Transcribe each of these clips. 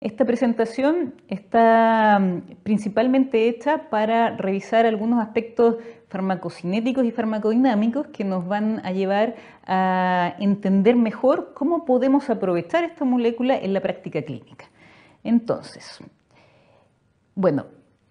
Esta presentación está principalmente hecha para revisar algunos aspectos farmacocinéticos y farmacodinámicos que nos van a llevar a entender mejor cómo podemos aprovechar esta molécula en la práctica clínica. Entonces, bueno,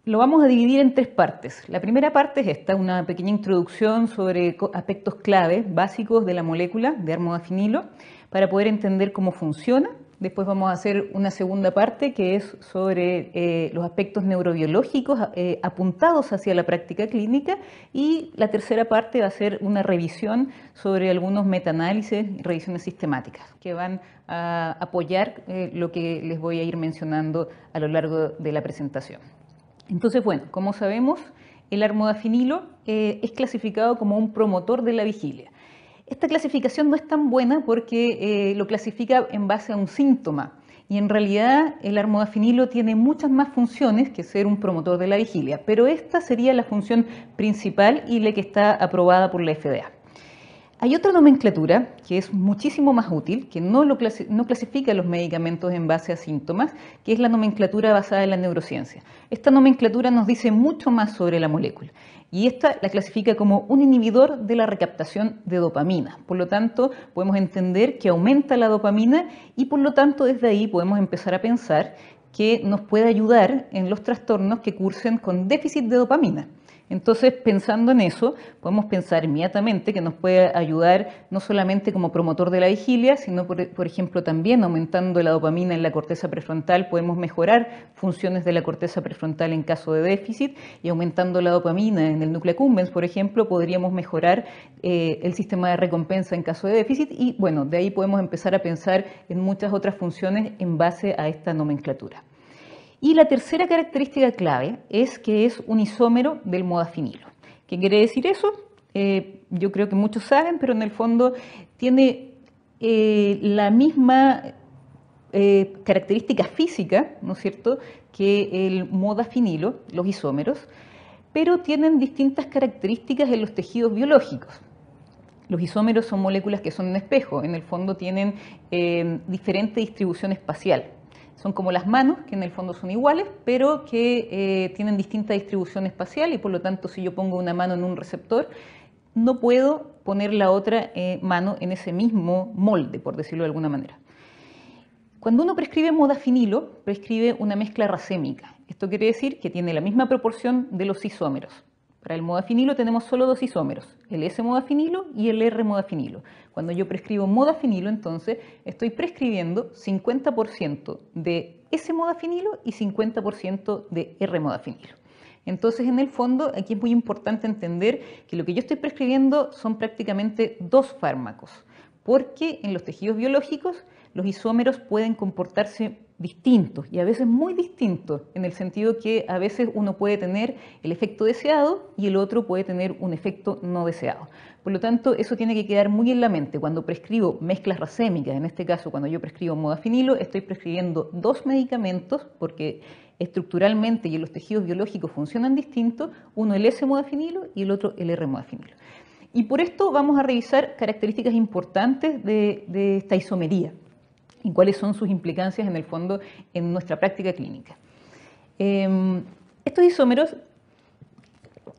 lo vamos a dividir en tres partes. La primera parte es esta, una pequeña introducción sobre aspectos clave básicos de la molécula de armodafinilo para poder entender cómo funciona. Después vamos a hacer una segunda parte que es sobre los aspectos neurobiológicos apuntados hacia la práctica clínica, y la tercera parte va a ser una revisión sobre algunos metaanálisis y revisiones sistemáticas que van a apoyar lo que les voy a ir mencionando a lo largo de la presentación. Entonces, bueno, como sabemos, el armodafinilo es clasificado como un promotor de la vigilia. Esta clasificación no es tan buena porque lo clasifica en base a un síntoma, y en realidad el armodafinilo tiene muchas más funciones que ser un promotor de la vigilia, pero esta sería la función principal y la que está aprobada por la FDA. Hay otra nomenclatura que es muchísimo más útil, que no clasifica los medicamentos en base a síntomas, que es la nomenclatura basada en la neurociencia. Esta nomenclatura nos dice mucho más sobre la molécula, y esta la clasifica como un inhibidor de la recaptación de dopamina. Por lo tanto, podemos entender que aumenta la dopamina y por lo tanto desde ahí podemos empezar a pensar que nos puede ayudar en los trastornos que cursen con déficit de dopamina. Entonces, pensando en eso, podemos pensar inmediatamente que nos puede ayudar no solamente como promotor de la vigilia, sino, por ejemplo, también aumentando la dopamina en la corteza prefrontal, podemos mejorar funciones de la corteza prefrontal en caso de déficit, y aumentando la dopamina en el núcleo accumbens, por ejemplo, podríamos mejorar el sistema de recompensa en caso de déficit, y bueno, de ahí podemos empezar a pensar en muchas otras funciones en base a esta nomenclatura. Y la tercera característica clave es que es un isómero del modafinilo. ¿Qué quiere decir eso? Yo creo que muchos saben, pero en el fondo tiene la misma característica física, ¿no es cierto?, que el modafinilo, los isómeros, pero tienen distintas características en los tejidos biológicos. Los isómeros son moléculas que son un espejo, en el fondo tienen diferente distribución espacial. Son como las manos, que en el fondo son iguales, pero que tienen distinta distribución espacial, y por lo tanto si yo pongo una mano en un receptor, no puedo poner la otra mano en ese mismo molde, por decirlo de alguna manera. Cuando uno prescribe modafinilo, prescribe una mezcla racémica. Esto quiere decir que tiene la misma proporción de los isómeros. Para el modafinilo tenemos solo dos isómeros, el S-modafinilo y el R-modafinilo. Cuando yo prescribo modafinilo, entonces estoy prescribiendo 50% de S-modafinilo y 50% de R-modafinilo. Entonces, en el fondo, aquí es muy importante entender que lo que yo estoy prescribiendo son prácticamente dos fármacos, porque en los tejidos biológicos los isómeros pueden comportarse distintos, y a veces muy distintos, en el sentido que a veces uno puede tener el efecto deseado y el otro puede tener un efecto no deseado. Por lo tanto, eso tiene que quedar muy en la mente. Cuando prescribo mezclas racémicas, en este caso cuando yo prescribo modafinilo, estoy prescribiendo dos medicamentos porque estructuralmente y en los tejidos biológicos funcionan distintos, uno el S-modafinilo y el otro el R-modafinilo. Y por esto vamos a revisar características importantes de esta isomería y cuáles son sus implicancias en el fondo en nuestra práctica clínica. Estos isómeros,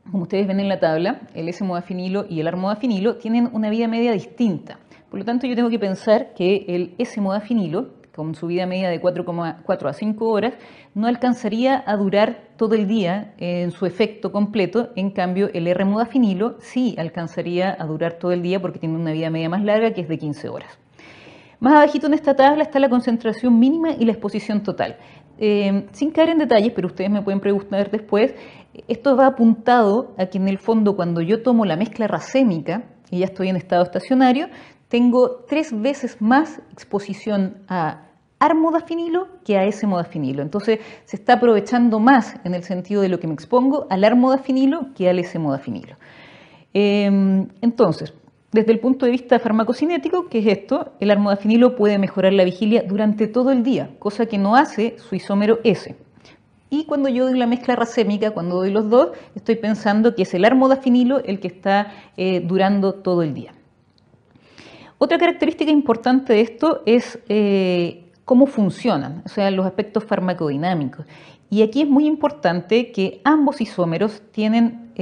como ustedes ven en la tabla, el S-modafinilo y el R-modafinilo tienen una vida media distinta. Por lo tanto, yo tengo que pensar que el S-modafinilo, con su vida media de 4,4 a 5 horas, no alcanzaría a durar todo el día en su efecto completo. En cambio, el R-modafinilo sí alcanzaría a durar todo el día porque tiene una vida media más larga, que es de 15 horas. Más abajito en esta tabla está la concentración mínima y la exposición total. Sin caer en detalles, pero ustedes me pueden preguntar después, esto va apuntado a que en el fondo cuando yo tomo la mezcla racémica y ya estoy en estado estacionario, tengo 3 veces más exposición a armodafinilo que a S-modafinilo. Entonces se está aprovechando más en el sentido de lo que me expongo al armodafinilo que al S-modafinilo. Entonces, desde el punto de vista farmacocinético, ¿qué es esto? El armodafinilo puede mejorar la vigilia durante todo el día, cosa que no hace su isómero S. Y cuando yo doy la mezcla racémica, cuando doy los dos, estoy pensando que es el armodafinilo el que está durando todo el día. Otra característica importante de esto es cómo funcionan, o sea, los aspectos farmacodinámicos. Y aquí es muy importante que ambos isómeros tienen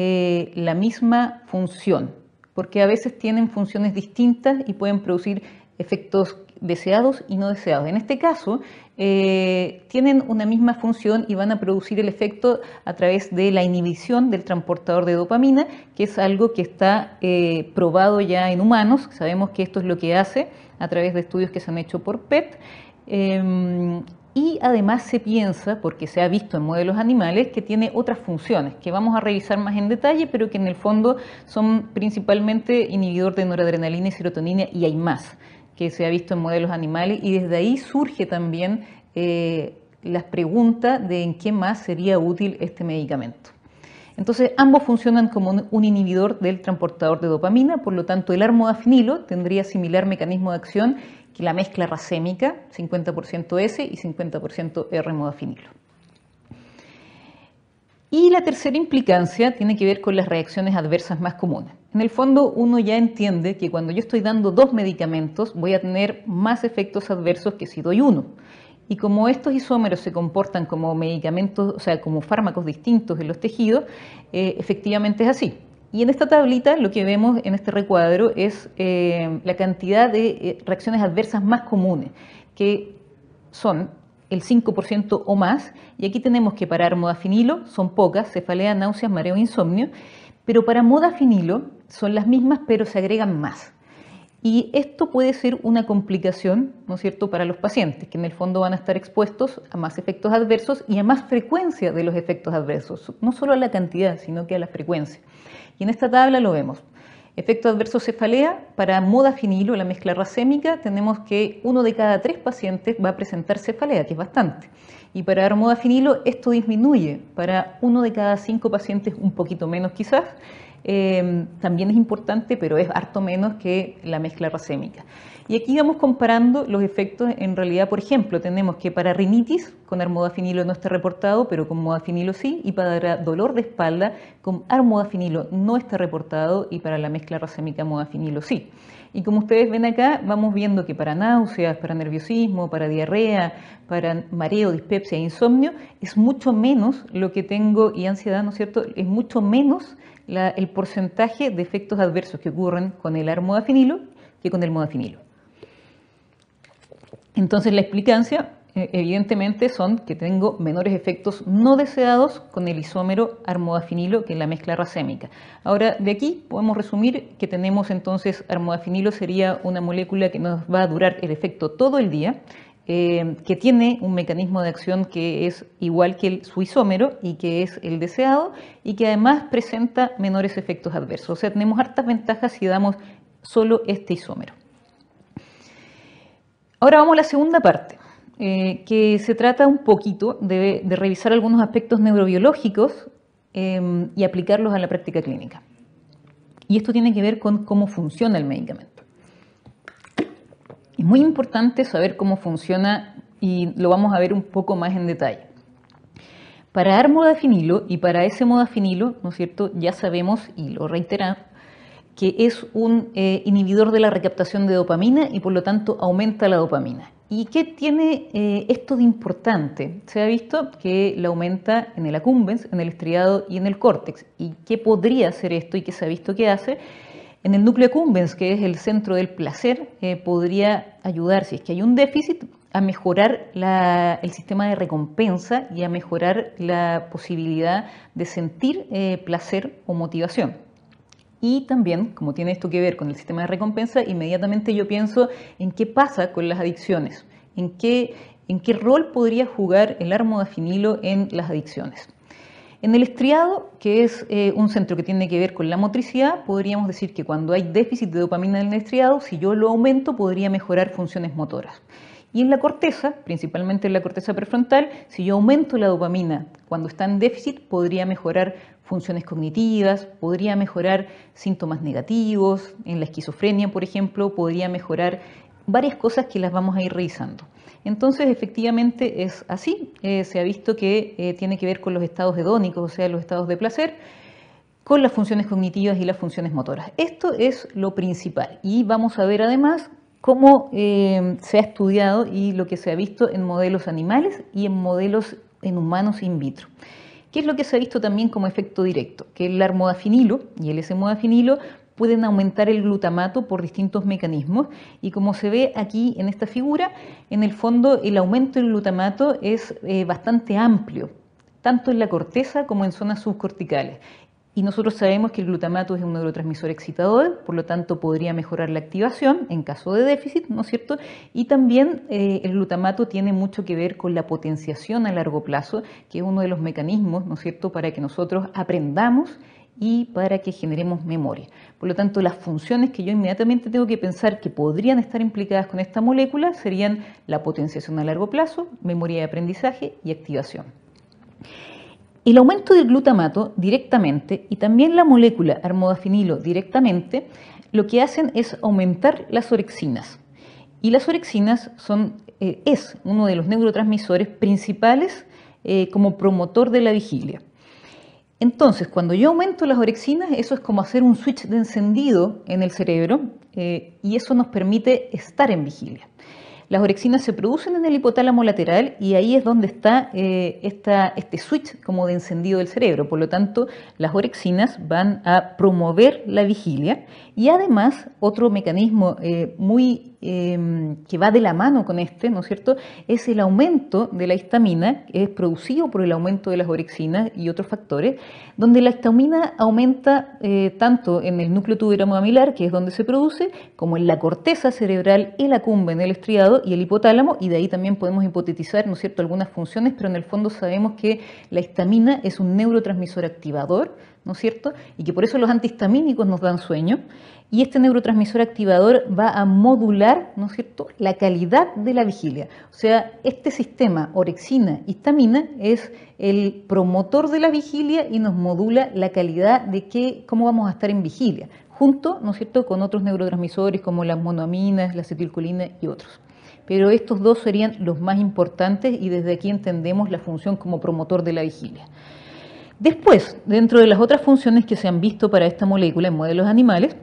la misma función, porque a veces tienen funciones distintas y pueden producir efectos deseados y no deseados. En este caso, tienen una misma función y van a producir el efecto a través de la inhibición del transportador de dopamina, que es algo que está probado ya en humanos. Sabemos que esto es lo que hace a través de estudios que se han hecho por PET. Y además se piensa, porque se ha visto en modelos animales, que tiene otras funciones que vamos a revisar más en detalle, pero que en el fondo son principalmente inhibidor de noradrenalina y serotonina, y hay más que se ha visto en modelos animales, y desde ahí surge también las preguntas de en qué más sería útil este medicamento. Entonces, ambos funcionan como un inhibidor del transportador de dopamina, por lo tanto, el armodafinilo tendría similar mecanismo de acción que la mezcla racémica, 50% S y 50% R-modafinilo. Y la tercera implicancia tiene que ver con las reacciones adversas más comunes. En el fondo, uno ya entiende que cuando yo estoy dando dos medicamentos, voy a tener más efectos adversos que si doy uno. Y como estos isómeros se comportan como medicamentos, o sea, como fármacos distintos en los tejidos, efectivamente es así. Y en esta tablita lo que vemos en este recuadro es la cantidad de reacciones adversas más comunes, que son el 5% o más, y aquí tenemos que para armodafinilo son pocas, cefalea, náuseas, mareo, insomnio, pero para modafinilo son las mismas, pero se agregan más. Y esto puede ser una complicación, ¿no es cierto?, para los pacientes, que en el fondo van a estar expuestos a más efectos adversos y a más frecuencia de los efectos adversos, no solo a la cantidad, sino que a la frecuencia. Y en esta tabla lo vemos. Efecto adverso cefalea, para modafinilo, la mezcla racémica, tenemos que 1 de cada 3 pacientes va a presentar cefalea, que es bastante. Y para armodafinilo esto disminuye, para 1 de cada 5 pacientes un poquito menos quizás. También es importante, pero es harto menos que la mezcla racémica. Y aquí vamos comparando los efectos. En realidad, por ejemplo, tenemos que para rinitis con armodafinilo no está reportado, pero con modafinilo sí, y para dolor de espalda con armodafinilo no está reportado y para la mezcla racémica modafinilo sí. Y como ustedes ven acá, vamos viendo que para náuseas, para nerviosismo, para diarrea, para mareo, dispepsia e insomnio, es mucho menos lo que tengo, y ansiedad, ¿no es cierto?, es mucho menos el porcentaje de efectos adversos que ocurren con el armodafinilo que con el modafinilo. Entonces la explicancia evidentemente son que tengo menores efectos no deseados con el isómero armodafinilo que en la mezcla racémica. Ahora, de aquí podemos resumir que tenemos entonces armodafinilo sería una molécula que nos va a durar el efecto todo el día, que tiene un mecanismo de acción que es igual que su isómero y que es el deseado, y que además presenta menores efectos adversos. O sea, tenemos hartas ventajas si damos solo este isómero. Ahora vamos a la segunda parte, que se trata un poquito de revisar algunos aspectos neurobiológicos y aplicarlos a la práctica clínica. Y esto tiene que ver con cómo funciona el medicamento. Es muy importante saber cómo funciona y lo vamos a ver un poco más en detalle. Para armodafinilo y para ese modafinilo, ¿no es cierto?, ya sabemos, y lo reiteramos, que es un inhibidor de la recaptación de dopamina y por lo tanto aumenta la dopamina. ¿Y qué tiene esto de importante? Se ha visto que la aumenta en el accumbens, en el estriado y en el córtex. ¿Y qué podría hacer esto y qué se ha visto que hace? En el núcleo accumbens, que es el centro del placer, podría ayudar, si es que hay un déficit, a mejorar el sistema de recompensa y a mejorar la posibilidad de sentir placer o motivación. Y también, como tiene esto que ver con el sistema de recompensa, inmediatamente yo pienso en qué pasa con las adicciones, en qué rol podría jugar el armodafinilo en las adicciones. En el estriado, que es un centro que tiene que ver con la motricidad, podríamos decir que cuando hay déficit de dopamina en el estriado, si yo lo aumento, podría mejorar funciones motoras. Y en la corteza, principalmente en la corteza prefrontal, si yo aumento la dopamina cuando está en déficit, podría mejorar funciones cognitivas, podría mejorar síntomas negativos, en la esquizofrenia, por ejemplo, podría mejorar varias cosas que las vamos a ir revisando. Entonces, efectivamente es así. Se ha visto que tiene que ver con los estados hedónicos, o sea, los estados de placer, con las funciones cognitivas y las funciones motoras. Esto es lo principal. Y vamos a ver además cómo se ha estudiado y lo que se ha visto en modelos animales y en modelos en humanos in vitro. ¿Qué es lo que se ha visto también como efecto directo? Que el armodafinilo y el S-modafinilo pueden aumentar el glutamato por distintos mecanismos y como se ve aquí en esta figura, en el fondo el aumento del glutamato es bastante amplio, tanto en la corteza como en zonas subcorticales. Y nosotros sabemos que el glutamato es un neurotransmisor excitador, por lo tanto podría mejorar la activación en caso de déficit, ¿no es cierto? Y también el glutamato tiene mucho que ver con la potenciación a largo plazo, que es uno de los mecanismos, ¿no es cierto?, para que nosotros aprendamos y para que generemos memoria. Por lo tanto, las funciones que yo inmediatamente tengo que pensar que podrían estar implicadas con esta molécula serían la potenciación a largo plazo, memoria de aprendizaje y activación. El aumento del glutamato directamente y también la molécula armodafinilo directamente lo que hacen es aumentar las orexinas. Y las orexinas es uno de los neurotransmisores principales como promotor de la vigilia. Entonces, cuando yo aumento las orexinas, eso es como hacer un switch de encendido en el cerebro y eso nos permite estar en vigilia. Las orexinas se producen en el hipotálamo lateral y ahí es donde está este switch como de encendido del cerebro. Por lo tanto, las orexinas van a promover la vigilia y además otro mecanismo que va de la mano con ¿no es cierto?, es el aumento de la histamina, que es producido por el aumento de las orexinas y otros factores, donde la histamina aumenta tanto en el núcleo tuberomoamilar, que es donde se produce, como en la corteza cerebral, el accumbens en el estriado y el hipotálamo, y de ahí también podemos hipotetizar, ¿no es cierto?, algunas funciones, pero en el fondo sabemos que la histamina es un neurotransmisor activador, ¿no es cierto?, y que por eso los antihistamínicos nos dan sueño, y este neurotransmisor activador va a modular, ¿no es cierto?, la calidad de la vigilia. O sea, este sistema orexina-histamina es el promotor de la vigilia y nos modula la calidad de cómo vamos a estar en vigilia, junto, ¿no es cierto?, con otros neurotransmisores como las monoaminas, la acetilcolina y otros. Pero estos dos serían los más importantes y desde aquí entendemos la función como promotor de la vigilia. Después, dentro de las otras funciones que se han visto para esta molécula en modelos animales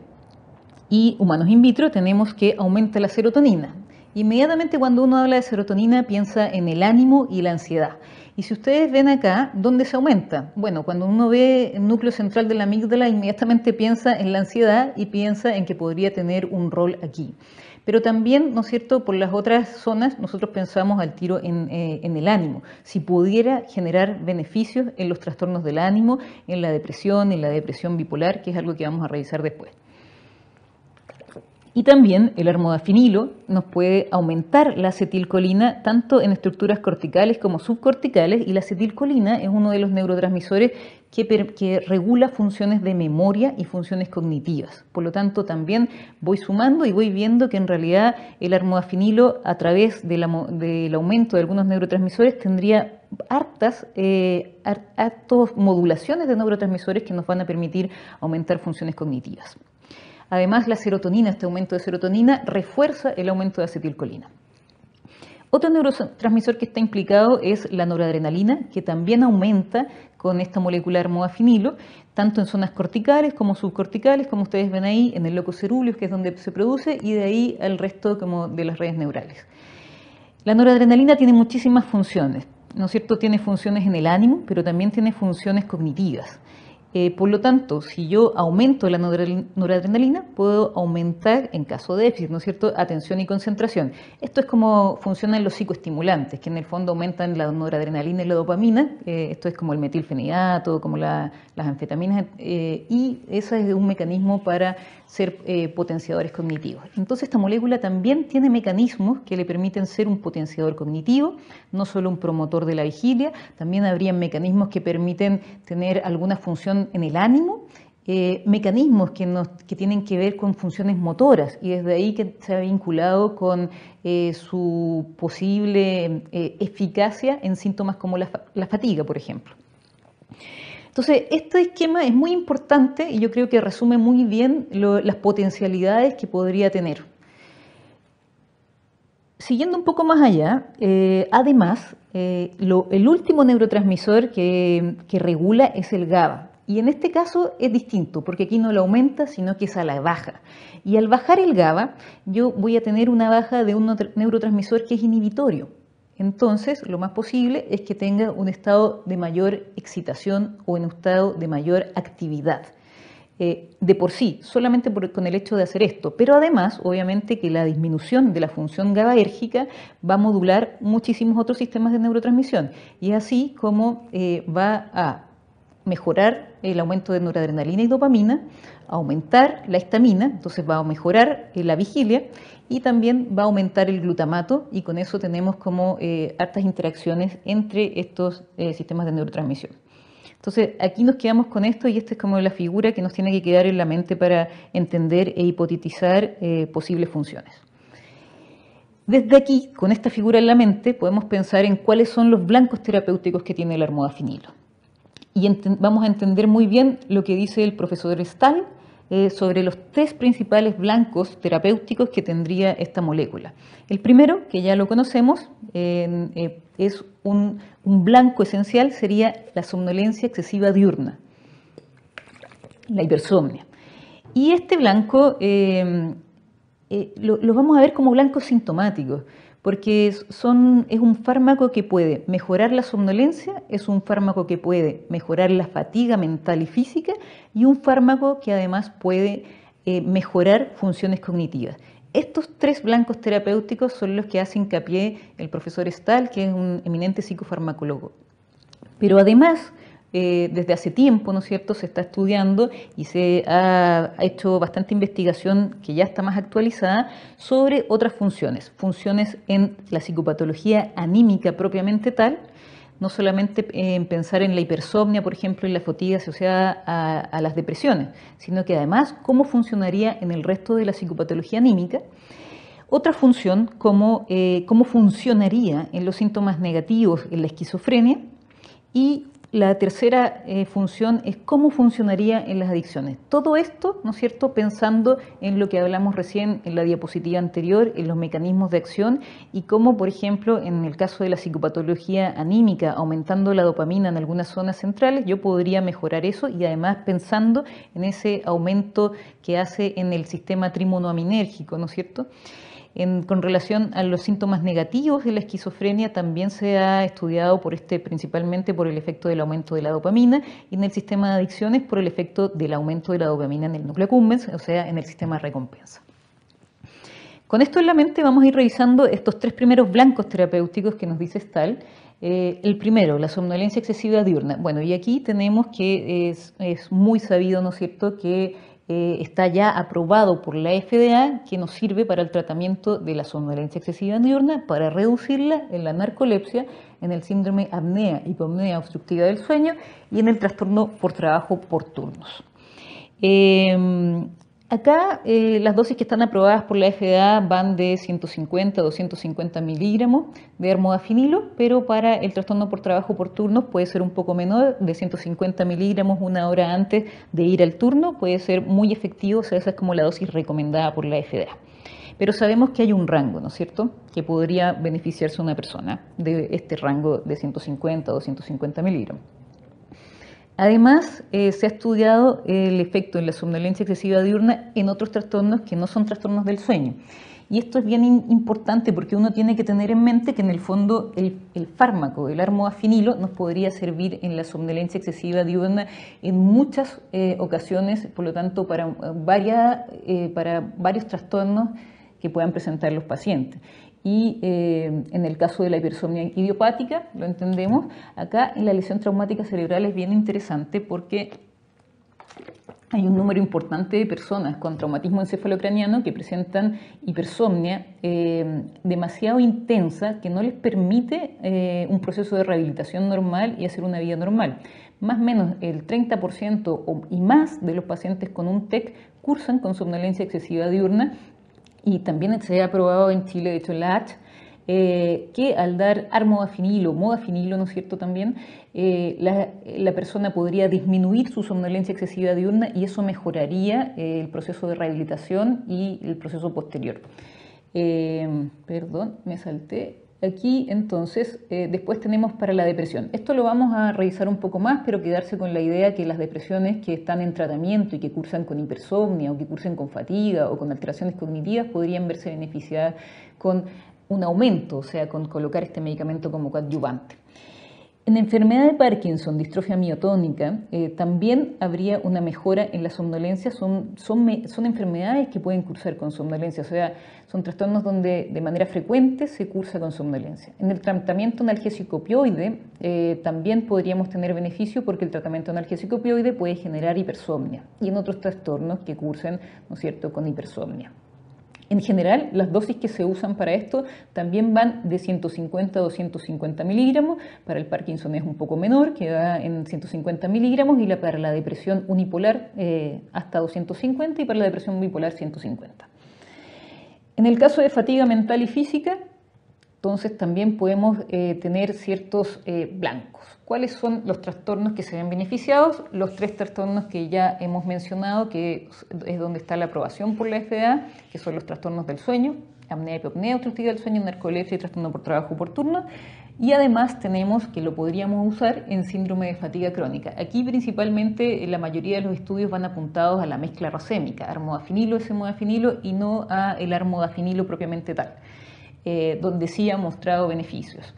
y humanos in vitro, tenemos que aumenta la serotonina. Inmediatamente cuando uno habla de serotonina piensa en el ánimo y la ansiedad. Y si ustedes ven acá, ¿dónde se aumenta? Bueno, cuando uno ve el núcleo central de la amígdala, inmediatamente piensa en la ansiedad y piensa en que podría tener un rol aquí. Pero también, ¿no es cierto?, por las otras zonas nosotros pensamos al tiro en el ánimo, si pudiera generar beneficios en los trastornos del ánimo, en la depresión bipolar, que es algo que vamos a revisar después. Y también el armodafinilo nos puede aumentar la acetilcolina tanto en estructuras corticales como subcorticales, y la acetilcolina es uno de los neurotransmisores que regula funciones de memoria y funciones cognitivas. Por lo tanto, también voy sumando y voy viendo que en realidad el armodafinilo, a través del aumento de algunos neurotransmisores, tendría hartas modulaciones de neurotransmisores que nos van a permitir aumentar funciones cognitivas. Además, la serotonina, este aumento de serotonina, refuerza el aumento de acetilcolina. Otro neurotransmisor que está implicado es la noradrenalina, que también aumenta con esta molécula armodafinilo, tanto en zonas corticales como subcorticales, como ustedes ven ahí, en el locus coeruleus, que es donde se produce, y de ahí al resto como de las redes neurales. La noradrenalina tiene muchísimas funciones, ¿no es cierto? Tiene funciones en el ánimo, pero también tiene funciones cognitivas. Por lo tanto, si yo aumento la noradrenalina, puedo aumentar, en caso de déficit, ¿no es cierto?, atención y concentración. Esto es como funcionan los psicoestimulantes, que en el fondo aumentan la noradrenalina y la dopamina. Esto es como el metilfenidato, como las anfetaminas, y ese es un mecanismo para ser potenciadores cognitivos. Entonces, esta molécula también tiene mecanismos que le permiten ser un potenciador cognitivo, no solo un promotor de la vigilia, también habría mecanismos que permiten tener alguna función en el ánimo, mecanismos que tienen que ver con funciones motoras, y desde ahí que se ha vinculado con su posible eficacia en síntomas como la fatiga, por ejemplo. Entonces, este esquema es muy importante y yo creo que resume muy bien las potencialidades que podría tener. Siguiendo un poco más allá, además, el último neurotransmisor que regula es el GABA. Y en este caso es distinto, porque aquí no lo aumenta, sino que es a la baja. Y al bajar el GABA, yo voy a tener una baja de un neurotransmisor que es inhibitorio. Entonces, lo más posible es que tenga un estado de mayor excitación o un estado de mayor actividad. De por sí, solamente con el hecho de hacer esto, pero además, obviamente, que la disminución de la función GABAérgica va a modular muchísimos otros sistemas de neurotransmisión y así como va a mejorar el aumento de noradrenalina y dopamina, aumentar la histamina, entonces va a mejorar la vigilia y también va a aumentar el glutamato y con eso tenemos como hartas interacciones entre estos sistemas de neurotransmisión. Entonces, aquí nos quedamos con esto y esta es como la figura que nos tiene que quedar en la mente para entender e hipotetizar posibles funciones. Desde aquí, con esta figura en la mente, podemos pensar en cuáles son los blancos terapéuticos que tiene el armodafinilo. Y vamos a entender muy bien lo que dice el profesor Stahl sobre los tres principales blancos terapéuticos que tendría esta molécula. El primero, que ya lo conocemos, es un blanco esencial, sería la somnolencia excesiva diurna, la hipersomnia. Y este blanco lo vamos a ver como blancos sintomáticos, porque es un fármaco que puede mejorar la somnolencia, es un fármaco que puede mejorar la fatiga mental y física y un fármaco que además puede mejorar funciones cognitivas. Estos tres blancos terapéuticos son los que hace hincapié el profesor Stahl, que es un eminente psicofarmacólogo. Pero además, desde hace tiempo, ¿no es cierto?, se está estudiando y se ha hecho bastante investigación que ya está más actualizada sobre otras funciones en la psicopatología anímica propiamente tal, no solamente en pensar en la hipersomnia, por ejemplo, y la fatiga asociada a las depresiones, sino que además cómo funcionaría en el resto de la psicopatología anímica. Otra función, cómo funcionaría en los síntomas negativos en la esquizofrenia. Y la tercera función es cómo funcionaría en las adicciones. Todo esto, ¿no es cierto?, pensando en lo que hablamos recién en la diapositiva anterior, en los mecanismos de acción y cómo, por ejemplo, en el caso de la psicopatología anímica, aumentando la dopamina en algunas zonas centrales, yo podría mejorar eso y además pensando en ese aumento que hace en el sistema trimonoaminérgico, ¿no es cierto?, con relación a los síntomas negativos de la esquizofrenia también se ha estudiado principalmente por el efecto del aumento de la dopamina y en el sistema de adicciones por el efecto del aumento de la dopamina en el núcleo accumbens, o sea, en el sistema de recompensa. Con esto en la mente vamos a ir revisando estos tres primeros blancos terapéuticos que nos dice Stahl. El primero, la somnolencia excesiva diurna. Bueno, y aquí tenemos que es muy sabido, ¿no es cierto?, que está ya aprobado por la FDA que nos sirve para el tratamiento de la somnolencia excesiva diurna, para reducirla en la narcolepsia, en el síndrome apnea obstructiva del sueño y en el trastorno por trabajo por turnos. Acá las dosis que están aprobadas por la FDA van de 150 a 250 miligramos de armodafinilo, pero para el trastorno por trabajo por turnos puede ser un poco menor, de 150 miligramos una hora antes de ir al turno, puede ser muy efectivo, o sea, esa es como la dosis recomendada por la FDA. Pero sabemos que hay un rango, ¿no es cierto?, que podría beneficiarse una persona de este rango de 150 a 250 miligramos. Además, se ha estudiado el efecto en la somnolencia excesiva diurna en otros trastornos que no son trastornos del sueño. Y esto es bien importante porque uno tiene que tener en mente que en el fondo el fármaco, el armodafinilo, nos podría servir en la somnolencia excesiva diurna en muchas ocasiones, por lo tanto, para varios trastornos que puedan presentar los pacientes. Y en el caso de la hipersomnia idiopática, lo entendemos, acá en la lesión traumática cerebral es bien interesante porque hay un número importante de personas con traumatismo encefalocraniano que presentan hipersomnia demasiado intensa que no les permite un proceso de rehabilitación normal y hacer una vida normal. Más o menos el 30% y más de los pacientes con un TEC cursan con somnolencia excesiva diurna. Y también se ha probado en Chile, de hecho en la H, que al dar armodafinilo, modafinilo, ¿no es cierto?, también, la persona podría disminuir su somnolencia excesiva diurna y eso mejoraría el proceso de rehabilitación y el proceso posterior. Perdón, me salté. Aquí entonces, después tenemos para la depresión. Esto lo vamos a revisar un poco más, pero quedarse con la idea que las depresiones que están en tratamiento y que cursan con hipersomnia o que cursan con fatiga o con alteraciones cognitivas podrían verse beneficiadas con un aumento, o sea, con colocar este medicamento como coadyuvante. En la enfermedad de Parkinson, distrofia miotónica, también habría una mejora en la somnolencia. Son enfermedades que pueden cursar con somnolencia, o sea, son trastornos donde de manera frecuente se cursa con somnolencia. En el tratamiento analgésico opioide también podríamos tener beneficio porque el tratamiento analgésico opioide puede generar hipersomnia y en otros trastornos que cursen, ¿no es cierto?, con hipersomnia. En general, las dosis que se usan para esto también van de 150 a 250 miligramos. Para el Parkinson es un poco menor, que va en 150 miligramos, y para la depresión unipolar hasta 250 y para la depresión bipolar 150. En el caso de fatiga mental y física, entonces también podemos tener ciertos blancos. ¿Cuáles son los trastornos que se ven beneficiados? Los 3 trastornos que ya hemos mencionado, que es donde está la aprobación por la FDA, que son los trastornos del sueño, apnea, hipopnea, obstructiva del sueño, narcolepsia y trastorno por trabajo por turno. Y además tenemos que lo podríamos usar en síndrome de fatiga crónica. Aquí principalmente la mayoría de los estudios van apuntados a la mezcla racémica, armodafinilo, S-modafinilo y no a el armodafinilo propiamente tal, donde sí ha mostrado beneficios.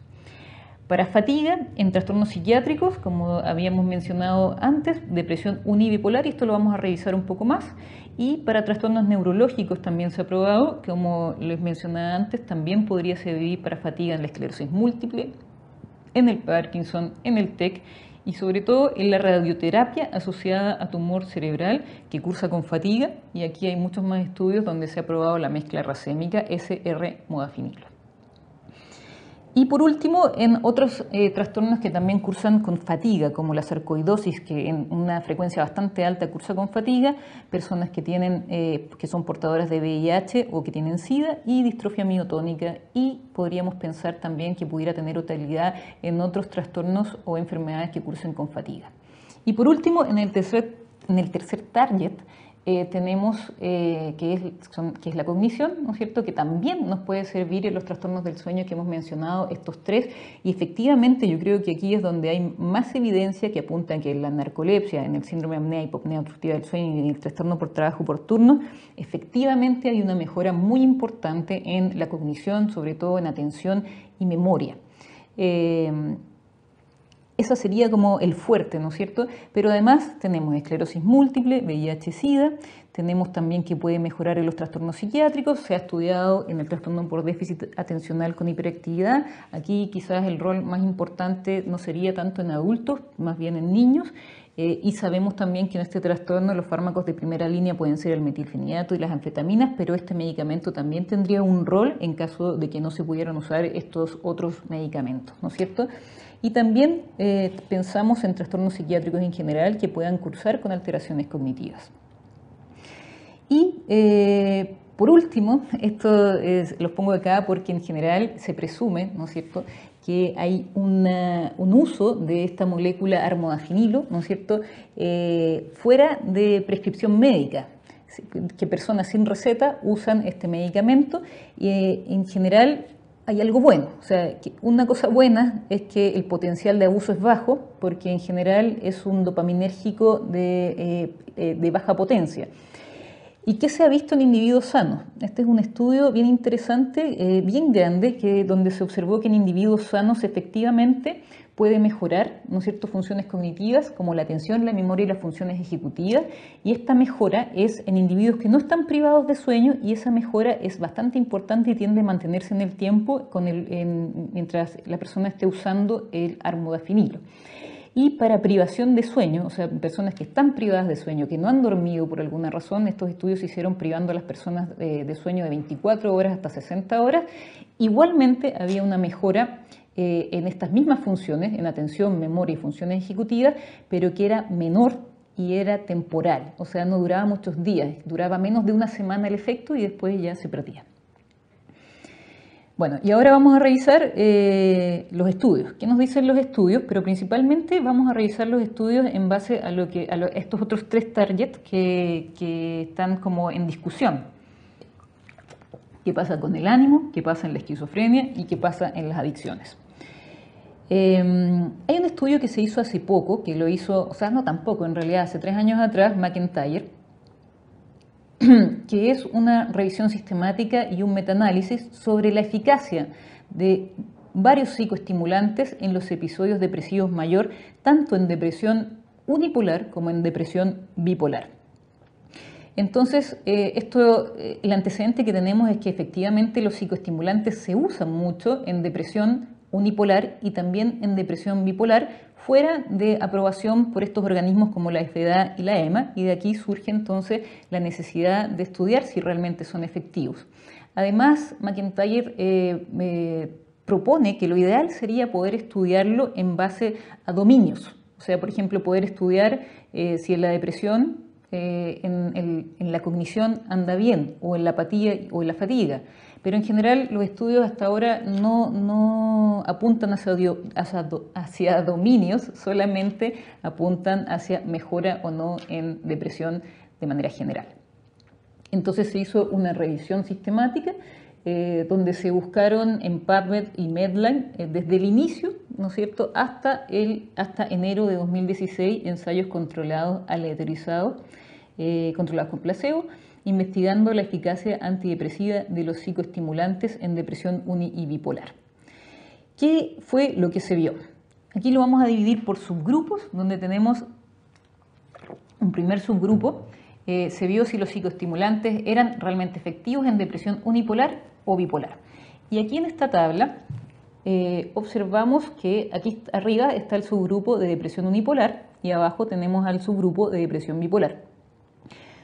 Para fatiga, en trastornos psiquiátricos, como habíamos mencionado antes, depresión unibipolar, y esto lo vamos a revisar un poco más. Y para trastornos neurológicos también se ha probado, como les mencionaba antes, también podría servir para fatiga en la esclerosis múltiple, en el Parkinson, en el TEC y sobre todo en la radioterapia asociada a tumor cerebral que cursa con fatiga. Y aquí hay muchos más estudios donde se ha probado la mezcla racémica SR-modafinilo. Y por último, en otros trastornos que también cursan con fatiga, como la sarcoidosis, que en una frecuencia bastante alta cursa con fatiga, personas que que son portadoras de VIH o que tienen SIDA, y distrofia miotónica, y podríamos pensar también que pudiera tener utilidad en otros trastornos o enfermedades que cursen con fatiga. Y por último, en el tercer target, tenemos que es la cognición, ¿no es cierto?, que también nos puede servir en los trastornos del sueño que hemos mencionado, estos 3, y efectivamente yo creo que aquí es donde hay más evidencia que apunta que en la narcolepsia, en el síndrome de apnea, hipopnea obstructiva del sueño y en el trastorno por trabajo por turno, efectivamente hay una mejora muy importante en la cognición, sobre todo en atención y memoria. Esa sería como el fuerte, ¿no es cierto? Pero además tenemos esclerosis múltiple, VIH-Sida, tenemos también que puede mejorar en los trastornos psiquiátricos, se ha estudiado en el trastorno por déficit atencional con hiperactividad. Aquí quizás el rol más importante no sería tanto en adultos, más bien en niños, y sabemos también que en este trastorno los fármacos de primera línea pueden ser el metilfenidato y las anfetaminas, pero este medicamento también tendría un rol en caso de que no se pudieran usar estos otros medicamentos, ¿no es cierto? Y también pensamos en trastornos psiquiátricos en general que puedan cursar con alteraciones cognitivas. Y por último, los pongo acá porque en general se presume, ¿no es cierto?, que hay un uso de esta molécula armodafinilo, ¿no es cierto?, fuera de prescripción médica, que personas sin receta usan este medicamento y en general hay algo bueno. O sea, que una cosa buena es que el potencial de abuso es bajo porque en general es un dopaminérgico de baja potencia. ¿Y qué se ha visto en individuos sanos? Este es un estudio bien interesante, bien grande, donde se observó que en individuos sanos efectivamente puede mejorar, ¿no es cierto?, funciones cognitivas como la atención, la memoria y las funciones ejecutivas, y esta mejora es en individuos que no están privados de sueño, y esa mejora es bastante importante y tiende a mantenerse en el tiempo mientras la persona esté usando el armodafinilo. Y para privación de sueño, o sea, personas que están privadas de sueño, que no han dormido por alguna razón, estos estudios se hicieron privando a las personas de sueño de 24 horas hasta 60 horas, igualmente había una mejora en estas mismas funciones, en atención, memoria y funciones ejecutivas, pero que era menor y era temporal, o sea, no duraba muchos días, duraba menos de una semana el efecto y después ya se perdía. Bueno, y ahora vamos a revisar los estudios. ¿Qué nos dicen los estudios? Pero principalmente vamos a revisar los estudios en base a estos otros 3 targets que están como en discusión. qué pasa con el ánimo, qué pasa en la esquizofrenia y qué pasa en las adicciones. Hay un estudio que se hizo hace poco, que lo hizo, o sea, no tampoco, en realidad hace 3 años atrás, McIntyre, que es una revisión sistemática y un metaanálisis sobre la eficacia de varios psicoestimulantes en los episodios depresivos mayor, tanto en depresión unipolar como en depresión bipolar. Entonces, el antecedente que tenemos es que efectivamente los psicoestimulantes se usan mucho en depresión unipolar y también en depresión bipolar, fuera de aprobación por estos organismos como la FDA y la EMA, y de aquí surge entonces la necesidad de estudiar si realmente son efectivos. Además, McIntyre propone que lo ideal sería poder estudiarlo en base a dominios, o sea, por ejemplo, poder estudiar si en la depresión, en la cognición anda bien, o en la apatía o en la fatiga. Pero en general los estudios hasta ahora no apuntan hacia dominios, solamente apuntan hacia mejora o no en depresión de manera general. Entonces se hizo una revisión sistemática donde se buscaron en PubMed y Medline desde el inicio, ¿no es cierto?, hasta enero de 2016, ensayos controlados aleatorizados, controlados con placebo, investigando la eficacia antidepresiva de los psicoestimulantes en depresión uni y bipolar. ¿Qué fue lo que se vio? Aquí lo vamos a dividir por subgrupos, donde tenemos un primer subgrupo. Se vio si los psicoestimulantes eran realmente efectivos en depresión unipolar o bipolar. Y aquí en esta tabla observamos que aquí arriba está el subgrupo de depresión unipolar y abajo tenemos al subgrupo de depresión bipolar.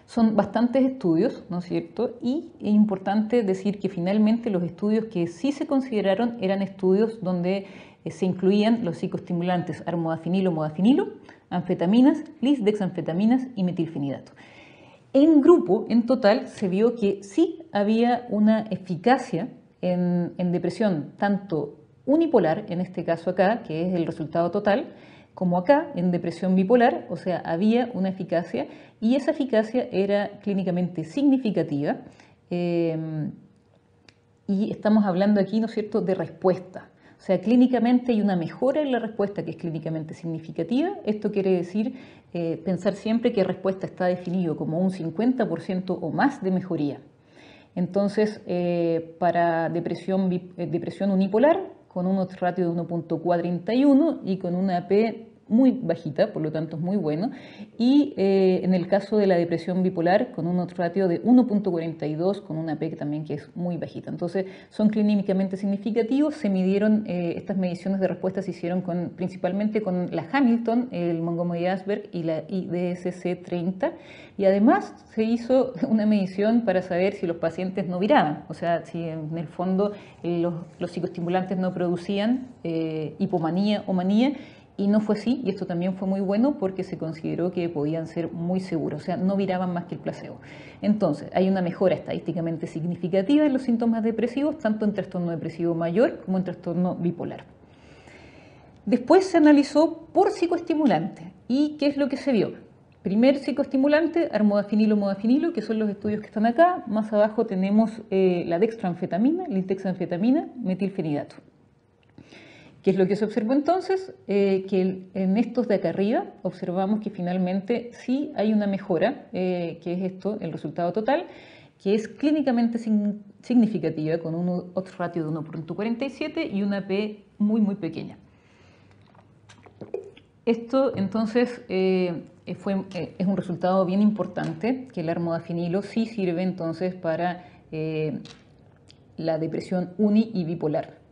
Son bastantes estudios, ¿no es cierto? Y es importante decir que finalmente los estudios que sí se consideraron eran estudios donde se incluían los psicoestimulantes armodafinilo, modafinilo, anfetaminas, lisdexanfetaminas y metilfenidato. En grupo, en total, se vio que sí había una eficacia en depresión, tanto unipolar, en este caso acá, que es el resultado total, como acá, en depresión bipolar, o sea, había una eficacia y esa eficacia era clínicamente significativa y estamos hablando aquí, ¿no es cierto?, de respuesta. O sea, clínicamente hay una mejora en la respuesta que es clínicamente significativa. Esto quiere decir pensar siempre que respuesta está definido como un 50% o más de mejoría. Entonces, para depresión unipolar, con un odds ratio de 1.431 y con una P muy bajita, por lo tanto es muy bueno, y en el caso de la depresión bipolar con un odds ratio de 1.42 con una P también que es muy bajita. Entonces son clínicamente significativos. Se midieron, estas mediciones de respuesta se hicieron principalmente con la Hamilton, el Montgomery-Åsberg y la IDSC-30, y además se hizo una medición para saber si los pacientes no viraban, o sea, si en el fondo los psicoestimulantes no producían hipomanía o manía. Y no fue así, y esto también fue muy bueno porque se consideró que podían ser muy seguros, o sea, no viraban más que el placebo. Entonces, hay una mejora estadísticamente significativa en los síntomas depresivos, tanto en trastorno depresivo mayor como en trastorno bipolar. Después se analizó por psicoestimulante, ¿y qué es lo que se vio? Primer psicoestimulante, armodafinilo, modafinilo, que son los estudios que están acá. Más abajo tenemos la dextroanfetamina, lisdexanfetamina, metilfenidato. ¿Qué es lo que se observó entonces? Que en estos de acá arriba observamos que finalmente sí hay una mejora, que es esto, el resultado total, que es clínicamente significativa con un odds ratio de 1.47 y una P muy muy pequeña. Esto entonces es un resultado bien importante, que el armodafinilo sí sirve entonces para la depresión uni y bipolar.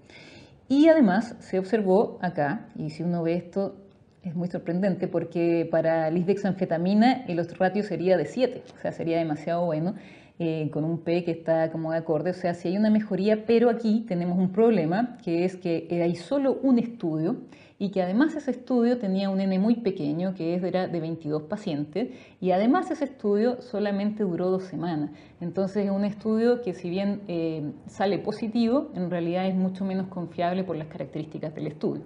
Y además se observó acá, y si uno ve esto es muy sorprendente porque para lisdexanfetamina el odds ratio sería de 7, o sea, sería demasiado bueno, con un P que está como de acorde, o sea, sí hay una mejoría, pero aquí tenemos un problema, que es que hay solo un estudio y que además ese estudio tenía un N muy pequeño, que era de 22 pacientes, y además ese estudio solamente duró 2 semanas. Entonces es un estudio que si bien sale positivo, en realidad es mucho menos confiable por las características del estudio.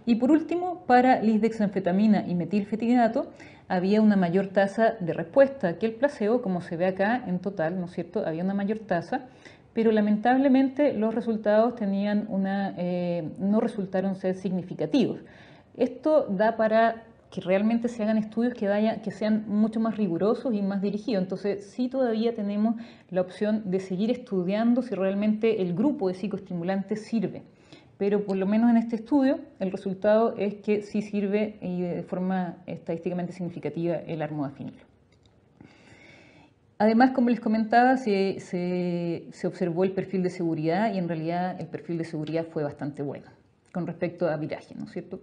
Y por último, para lisdexanfetamina y metilfenidato había una mayor tasa de respuesta que el placebo, como se ve acá en total, ¿no es cierto? Había una mayor tasa pero lamentablemente los resultados tenían no resultaron ser significativos. Esto da para que realmente se hagan estudios que sean mucho más rigurosos y más dirigidos. Entonces, sí todavía tenemos la opción de seguir estudiando si realmente el grupo de psicoestimulantes sirve. Pero por lo menos en este estudio el resultado es que sí sirve y de forma estadísticamente significativa el armodafinilo. Además, como les comentaba, se observó el perfil de seguridad y en realidad el perfil de seguridad fue bastante bueno con respecto a viraje, ¿no es cierto?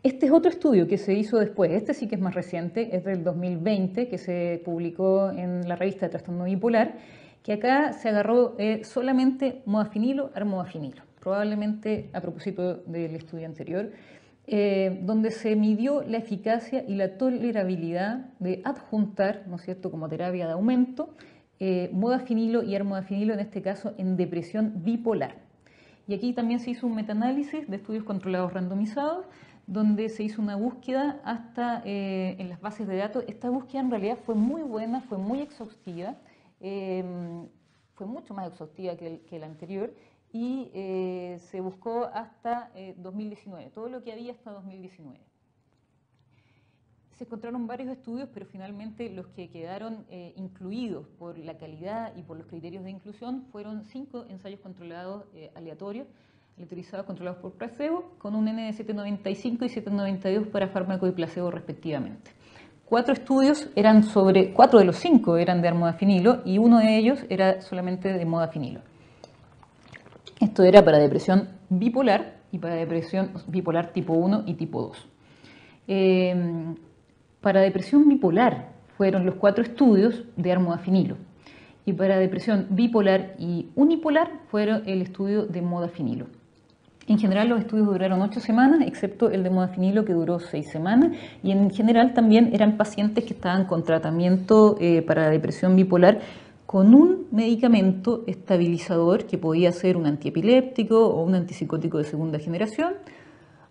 Este es otro estudio que se hizo después, este sí que es más reciente, es del 2020, que se publicó en la revista de Trastorno Bipolar, que acá se agarró solamente modafinilo, armodafinilo, probablemente a propósito del estudio anterior, donde se midió la eficacia y la tolerabilidad de adjuntar, ¿no es cierto?, como terapia de aumento, modafinilo y armodafinilo, en este caso en depresión bipolar. Y aquí también se hizo un metaanálisis de estudios controlados randomizados, donde se hizo una búsqueda hasta en las bases de datos. Esta búsqueda en realidad fue muy buena, fue muy exhaustiva, fue mucho más exhaustiva que la anterior, y se buscó hasta 2019, todo lo que había hasta 2019. Se encontraron varios estudios, pero finalmente los que quedaron incluidos por la calidad y por los criterios de inclusión fueron 5 ensayos controlados aleatorizados controlados por placebo, con un N de 795 y 792 para fármaco y placebo respectivamente. 4 estudios eran sobre, 4 de los 5 eran de armodafinilo y uno de ellos era solamente de modafinilo. Esto era para depresión bipolar y para depresión bipolar tipo 1 y tipo 2. Para depresión bipolar fueron los 4 estudios de armodafinilo y para depresión bipolar y unipolar fueron el estudio de modafinilo. En general los estudios duraron 8 semanas, excepto el de modafinilo que duró 6 semanas, y en general también eran pacientes que estaban con tratamiento para depresión bipolar con un medicamento estabilizador que podía ser un antiepiléptico o un antipsicótico de segunda generación,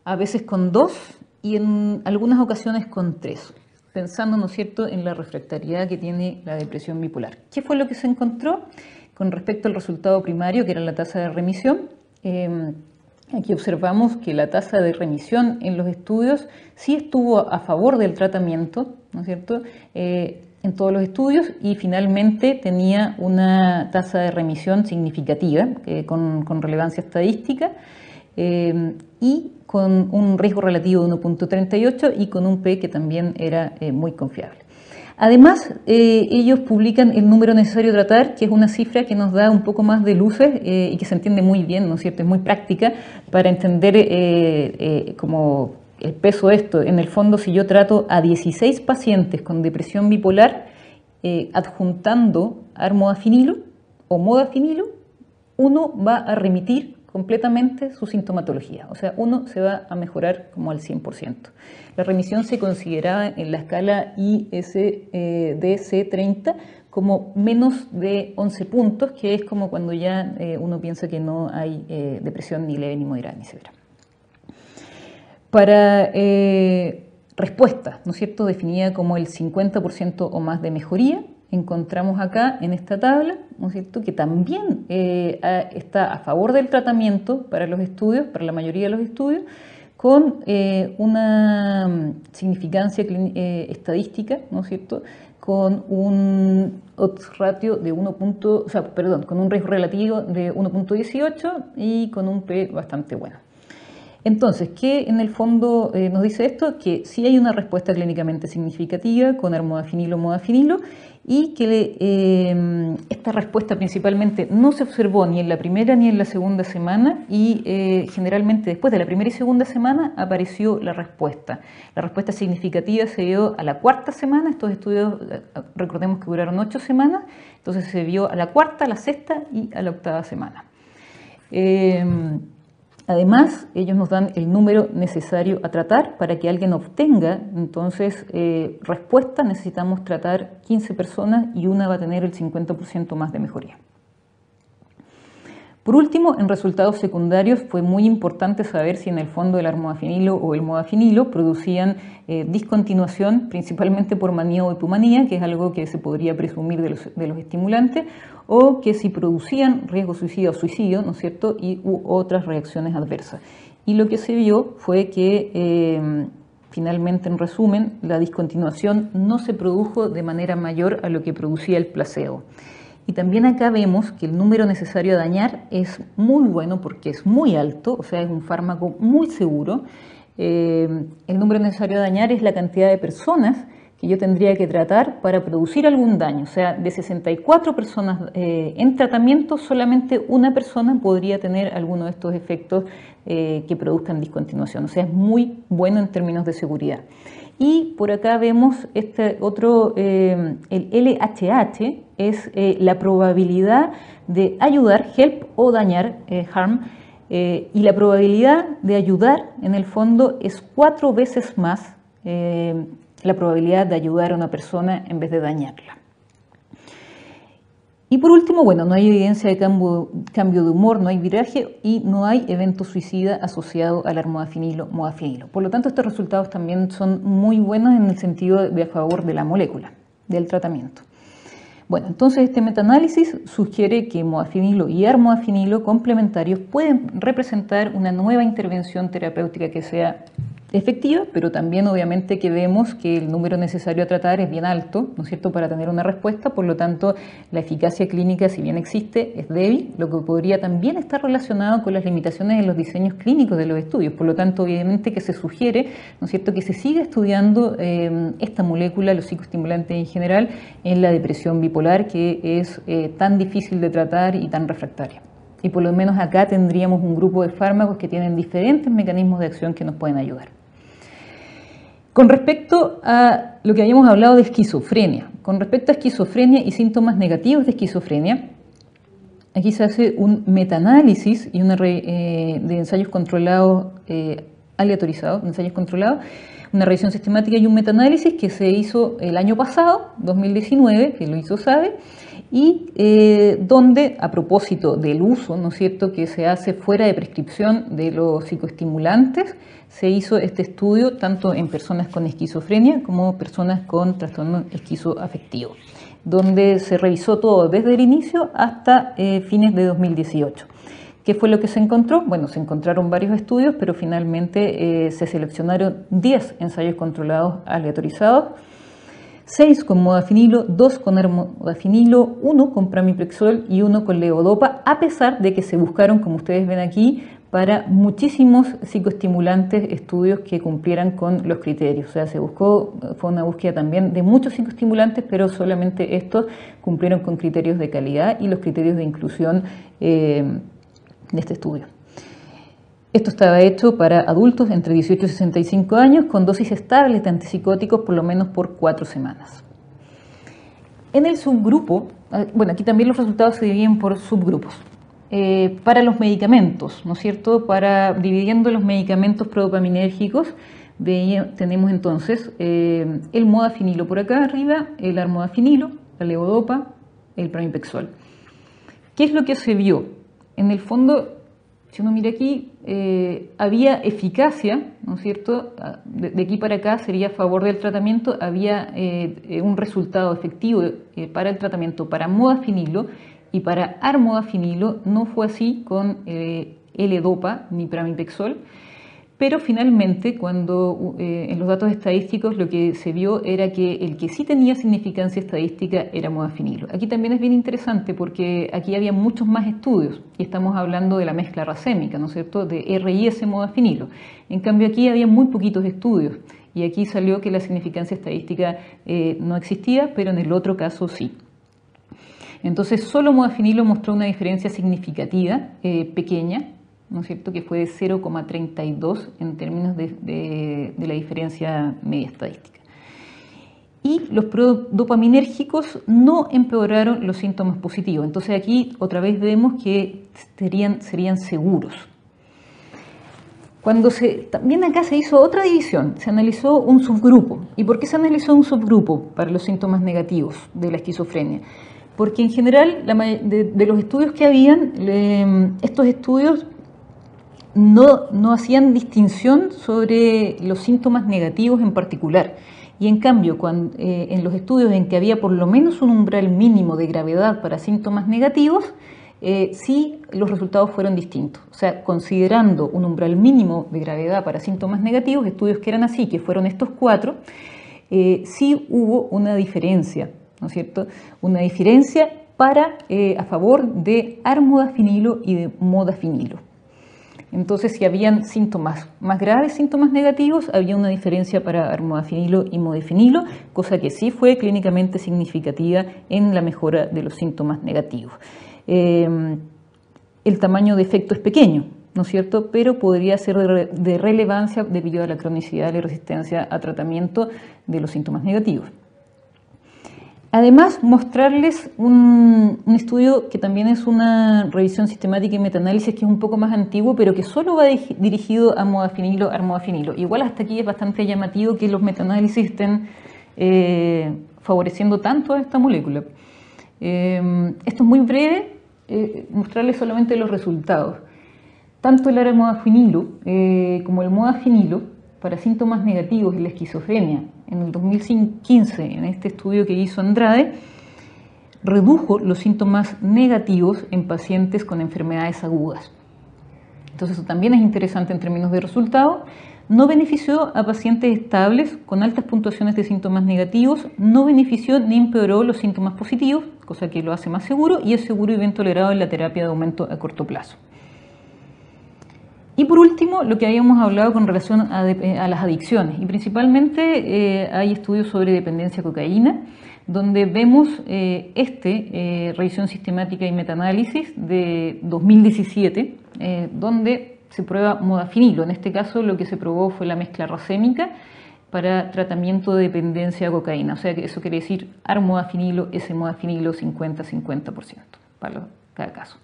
a veces con 2 y en algunas ocasiones con 3, pensando, ¿no es cierto?, en la refractariedad que tiene la depresión bipolar. ¿Qué fue lo que se encontró con respecto al resultado primario, que era la tasa de remisión? Aquí observamos que la tasa de remisión en los estudios sí estuvo a favor del tratamiento, ¿no es cierto?, en todos los estudios, y finalmente tenía una tasa de remisión significativa con relevancia estadística y con un riesgo relativo de 1.38 y con un P que también era muy confiable. Además, ellos publican el número necesario de tratar, que es una cifra que nos da un poco más de luces y que se entiende muy bien, ¿no es cierto? Es muy práctica para entender como el peso de esto. En el fondo, si yo trato a 16 pacientes con depresión bipolar adjuntando armodafinilo o modafinilo, uno va a remitir completamente su sintomatología, o sea, uno se va a mejorar como al 100%. La remisión se consideraba en la escala ISDC-30 como menos de 11 puntos, que es como cuando ya uno piensa que no hay depresión ni leve, ni moderada, ni severa. Para respuesta, ¿no es cierto?, definida como el 50% o más de mejoría, encontramos acá en esta tabla, ¿no es cierto?, que también está a favor del tratamiento para los estudios, para la mayoría de los estudios, con una significancia estadística, ¿no es cierto?, con un odds ratio de con un riesgo relativo de 1.18 y con un P bastante bueno. Entonces, ¿qué en el fondo nos dice esto? Que sí hay una respuesta clínicamente significativa con armodafinilo, modafinilo, y que esta respuesta principalmente no se observó ni en la primera ni en la segunda semana, y generalmente después de la primera y segunda semana apareció la respuesta. La respuesta significativa se dio a la 4ª semana. Estos estudios, recordemos que duraron 8 semanas, entonces se vio a la 4ª, a la 6ª y a la 8ª semana. Además, ellos nos dan el número necesario a tratar para que alguien obtenga, entonces, respuesta. Necesitamos tratar 15 personas y una va a tener el 50% más de mejoría. Por último, en resultados secundarios fue muy importante saber si en el fondo el armodafinilo o el modafinilo producían discontinuación, principalmente por manía o hipomanía, que es algo que se podría presumir de los estimulantes, o que si producían riesgo suicida o suicidio, ¿no es cierto?, u otras reacciones adversas. Y lo que se vio fue que finalmente, en resumen, la discontinuación no se produjo de manera mayor a lo que producía el placebo. Y también acá vemos que el número necesario a dañar es muy bueno porque es muy alto, o sea, es un fármaco muy seguro. El número necesario a dañar es la cantidad de personas que yo tendría que tratar para producir algún daño. O sea, de 64 personas en tratamiento, solamente una persona podría tener alguno de estos efectos que produzcan discontinuación. O sea, es muy bueno en términos de seguridad. Y por acá vemos este otro, el LHH, es la probabilidad de ayudar, help o dañar, harm, y la probabilidad de ayudar en el fondo es 4 veces más la probabilidad de ayudar a una persona en vez de dañarla. Y por último, bueno, no hay evidencia de cambio de humor, no hay viraje y no hay evento suicida asociado al armodafinilo-modafinilo. Por lo tanto, estos resultados también son muy buenos en el sentido de a favor de la molécula, del tratamiento. Bueno, entonces este metaanálisis sugiere que modafinilo y armodafinilo complementarios pueden representar una nueva intervención terapéutica que sea efectiva, pero también obviamente que vemos que el número necesario a tratar es bien alto, ¿no es cierto?, para tener una respuesta. Por lo tanto, la eficacia clínica, si bien existe, es débil, lo que podría también estar relacionado con las limitaciones en los diseños clínicos de los estudios. Por lo tanto, obviamente que se sugiere, ¿no es cierto?, que se siga estudiando esta molécula, los psicoestimulantes en general, en la depresión bipolar, que es tan difícil de tratar y tan refractaria. Y por lo menos acá tendríamos un grupo de fármacos que tienen diferentes mecanismos de acción que nos pueden ayudar. Con respecto a lo que habíamos hablado de esquizofrenia, con respecto a esquizofrenia y síntomas negativos de esquizofrenia, aquí se hace un metaanálisis y de ensayos controlados, aleatorizados, ensayos controlados, una revisión sistemática y un metaanálisis que se hizo el año pasado, 2019, que lo hizo SABE, y donde, a propósito del uso, ¿no es cierto?, que se hace fuera de prescripción de los psicoestimulantes, se hizo este estudio tanto en personas con esquizofrenia como personas con trastorno esquizoafectivo, donde se revisó todo desde el inicio hasta fines de 2018. ¿Qué fue lo que se encontró? Bueno, se encontraron varios estudios, pero finalmente se seleccionaron 10 ensayos controlados aleatorizados, 6 con modafinilo, 2 con armodafinilo, 1 con pramipexol y 1 con levodopa, a pesar de que se buscaron, como ustedes ven aquí, para muchísimos psicoestimulantes estudios que cumplieran con los criterios. O sea, fue una búsqueda también de muchos psicoestimulantes, pero solamente estos cumplieron con criterios de calidad y los criterios de inclusión de este estudio. Esto estaba hecho para adultos entre 18 y 65 años con dosis estables de antipsicóticos por lo menos por 4 semanas. En el subgrupo, bueno, aquí también los resultados se dividen por subgrupos. Para los medicamentos, ¿no es cierto?, dividiendo los medicamentos prodopaminérgicos, tenemos entonces el modafinilo por acá arriba, el armodafinilo, la levodopa, el pramipexol. ¿Qué es lo que se vio? En el fondo, si uno mira aquí, había eficacia, ¿no es cierto?, de aquí para acá sería a favor del tratamiento, había un resultado efectivo para el tratamiento para modafinilo, y para armodafinilo no fue así con L-dopa ni pramipexol, pero finalmente cuando en los datos estadísticos lo que se vio era que el que sí tenía significancia estadística era modafinilo. Aquí también es bien interesante porque aquí había muchos más estudios y estamos hablando de la mezcla racémica, ¿no es cierto?, de R y S modafinilo. En cambio aquí había muy poquitos estudios y aquí salió que la significancia estadística no existía, pero en el otro caso sí. Entonces, solo modafinilo mostró una diferencia significativa, pequeña, ¿no es cierto?, que fue de 0,32 en términos de la diferencia media estadística. Y los prodopaminérgicos no empeoraron los síntomas positivos. Entonces, aquí otra vez vemos que serían seguros. También acá se hizo otra división, se analizó un subgrupo. ¿Y por qué se analizó un subgrupo para los síntomas negativos de la esquizofrenia? Porque en general, de los estudios que habían, estos estudios no hacían distinción sobre los síntomas negativos en particular. Y en cambio, en los estudios en que había por lo menos un umbral mínimo de gravedad para síntomas negativos, sí los resultados fueron distintos. O sea, considerando un umbral mínimo de gravedad para síntomas negativos, estudios que eran así, que fueron estos 4, sí hubo una diferencia, ¿no es cierto? Una diferencia a favor de armodafinilo y de modafinilo. Entonces, si habían síntomas más graves, síntomas negativos, había una diferencia para armodafinilo y modafinilo, cosa que sí fue clínicamente significativa en la mejora de los síntomas negativos. El tamaño de efecto es pequeño, ¿no es cierto? Pero podría ser de relevancia debido a la cronicidad y la resistencia a tratamiento de los síntomas negativos. Además, mostrarles un estudio que también es una revisión sistemática y metaanálisis que es un poco más antiguo, pero que solo va dirigido a modafinilo, armodafinilo. Igual hasta aquí es bastante llamativo que los metaanálisis estén favoreciendo tanto a esta molécula. Esto es muy breve, mostrarles solamente los resultados. Tanto el armodafinilo como el modafinilo para síntomas negativos en la esquizofrenia en el 2015, en este estudio que hizo Andrade, redujo los síntomas negativos en pacientes con enfermedades agudas. Entonces, eso también es interesante en términos de resultados. No benefició a pacientes estables con altas puntuaciones de síntomas negativos, no benefició ni empeoró los síntomas positivos, cosa que lo hace más seguro, y es seguro y bien tolerado en la terapia de aumento a corto plazo. Y por último, lo que habíamos hablado con relación a las adicciones, y principalmente hay estudios sobre dependencia a cocaína, donde vemos revisión sistemática y metaanálisis de 2017, donde se prueba modafinilo. En este caso lo que se probó fue la mezcla racémica para tratamiento de dependencia a cocaína, o sea que eso quiere decir armodafinilo, S-modafinilo 50-50% para cada caso.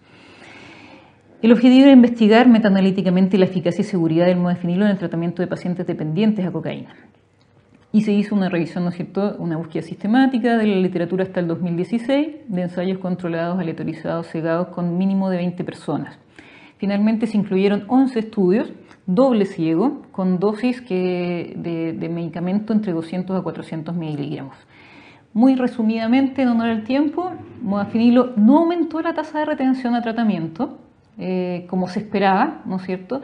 El objetivo era investigar metaanalíticamente la eficacia y seguridad del modafinilo en el tratamiento de pacientes dependientes a cocaína. Y se hizo una revisión, ¿no es cierto?, una búsqueda sistemática de la literatura hasta el 2016 de ensayos controlados, aleatorizados, cegados con mínimo de 20 personas. Finalmente se incluyeron 11 estudios, doble ciego, con dosis de medicamento entre 200 a 400 miligramos. Muy resumidamente, en honor al tiempo, modafinilo no aumentó la tasa de retención a tratamiento, como se esperaba, ¿no es cierto?,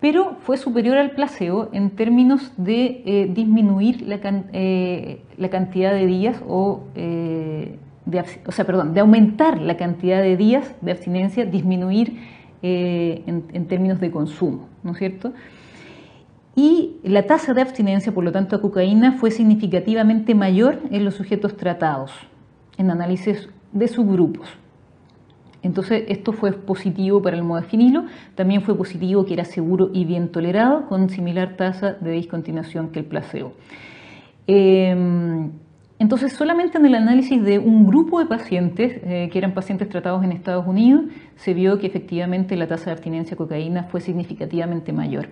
pero fue superior al placebo en términos de disminuir la cantidad de días de aumentar la cantidad de días de abstinencia, disminuir en términos de consumo, ¿no es cierto? Y la tasa de abstinencia, por lo tanto, a cocaína fue significativamente mayor en los sujetos tratados, en análisis de subgrupos. Entonces, esto fue positivo para el modafinilo, también fue positivo que era seguro y bien tolerado, con similar tasa de discontinuación que el placebo. Entonces, solamente en el análisis de un grupo de pacientes, que eran pacientes tratados en Estados Unidos, se vio que efectivamente la tasa de abstinencia a cocaína fue significativamente mayor.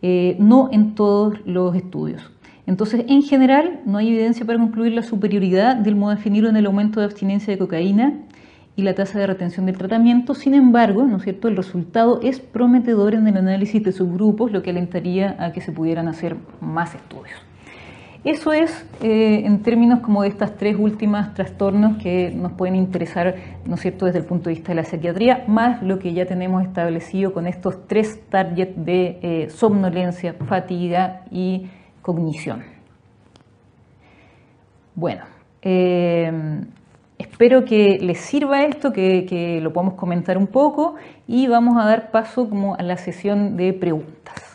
No en todos los estudios. Entonces, en general, no hay evidencia para concluir la superioridad del modafinilo en el aumento de abstinencia de cocaína y la tasa de retención del tratamiento. Sin embargo, ¿no es cierto?, el resultado es prometedor en el análisis de subgrupos, lo que alentaría a que se pudieran hacer más estudios. Eso es en términos como de estas tres últimas trastornos que nos pueden interesar, ¿no es cierto?, desde el punto de vista de la psiquiatría, más lo que ya tenemos establecido con estos tres targets de somnolencia, fatiga y cognición. Bueno, espero que les sirva esto, que lo podamos comentar un poco y vamos a dar paso como a la sesión de preguntas.